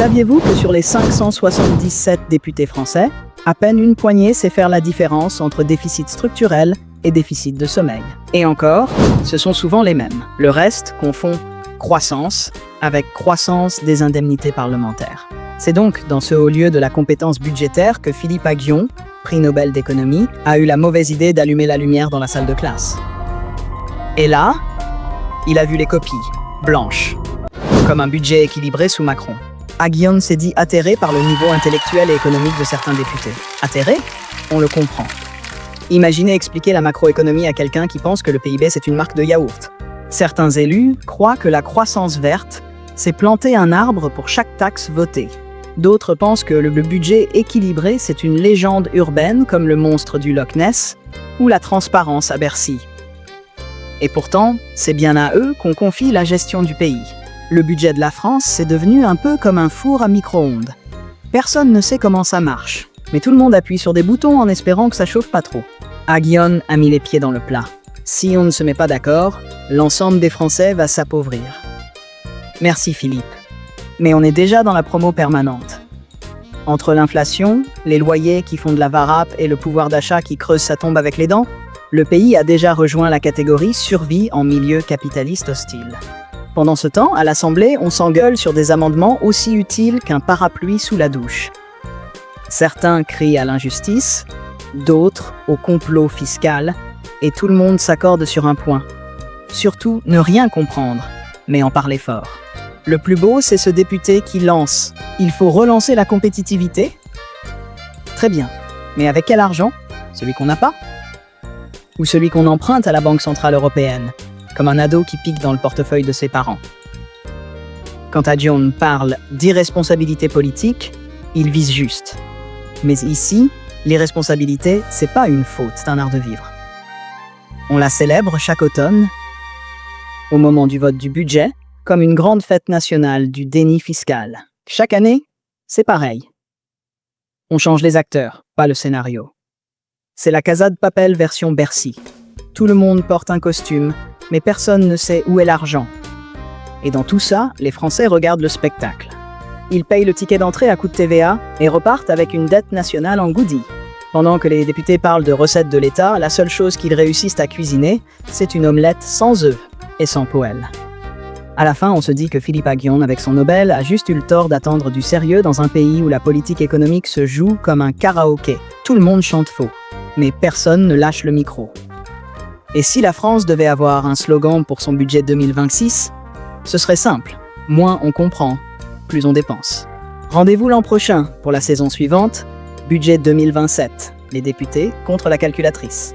Saviez-vous que sur les 577 députés français, à peine une poignée sait faire la différence entre déficit structurel et déficit de sommeil? Et encore, ce sont souvent les mêmes. Le reste confond croissance avec croissance des indemnités parlementaires. C'est donc dans ce haut lieu de la compétence budgétaire que Philippe Aghion, prix Nobel d'économie, a eu la mauvaise idée d'allumer la lumière dans la salle de classe. Et là, il a vu les copies, blanches, comme un budget équilibré sous Macron. Aghion s'est dit atterré par le niveau intellectuel et économique de certains députés. Atterré? On le comprend. Imaginez expliquer la macroéconomie à quelqu'un qui pense que le PIB c'est une marque de yaourt. Certains élus croient que la croissance verte, c'est planter un arbre pour chaque taxe votée. D'autres pensent que le budget équilibré, c'est une légende urbaine comme le monstre du Loch Ness ou la transparence à Bercy. Et pourtant, c'est bien à eux qu'on confie la gestion du pays. Le budget de la France, c'est devenu un peu comme un four à micro-ondes. Personne ne sait comment ça marche, mais tout le monde appuie sur des boutons en espérant que ça chauffe pas trop. Aghion a mis les pieds dans le plat. Si on ne se met pas d'accord, l'ensemble des Français va s'appauvrir. Merci Philippe. Mais on est déjà dans la promo permanente. Entre l'inflation, les loyers qui font de la varap et le pouvoir d'achat qui creuse sa tombe avec les dents, le pays a déjà rejoint la catégorie survie en milieu capitaliste hostile. Pendant ce temps, à l'Assemblée, on s'engueule sur des amendements aussi utiles qu'un parapluie sous la douche. Certains crient à l'injustice, d'autres au complot fiscal, et tout le monde s'accorde sur un point. Surtout, ne rien comprendre, mais en parler fort. Le plus beau, c'est ce député qui lance. Il faut relancer la compétitivité? Très bien. Mais avec quel argent? Celui qu'on n'a pas? Ou celui qu'on emprunte à la Banque Centrale Européenne, comme un ado qui pique dans le portefeuille de ses parents? Quand Aghion parle d'irresponsabilité politique, il vise juste. Mais ici, l'irresponsabilité, c'est pas une faute, c'est un art de vivre. On la célèbre chaque automne, au moment du vote du budget, comme une grande fête nationale du déni fiscal. Chaque année, c'est pareil. On change les acteurs, pas le scénario. C'est la Casa de Papel version Bercy. Tout le monde porte un costume, mais personne ne sait où est l'argent. Et dans tout ça, les Français regardent le spectacle. Ils payent le ticket d'entrée à coup de TVA et repartent avec une dette nationale en goodie. Pendant que les députés parlent de recettes de l'État, la seule chose qu'ils réussissent à cuisiner, c'est une omelette sans œufs et sans poêle. À la fin, on se dit que Philippe Aghion, avec son Nobel, a juste eu le tort d'attendre du sérieux dans un pays où la politique économique se joue comme un karaoké. Tout le monde chante faux, mais personne ne lâche le micro. Et si la France devait avoir un slogan pour son budget 2026, ce serait simple. Moins on comprend, plus on dépense. Rendez-vous l'an prochain pour la saison suivante, budget 2027, les députés contre la calculatrice.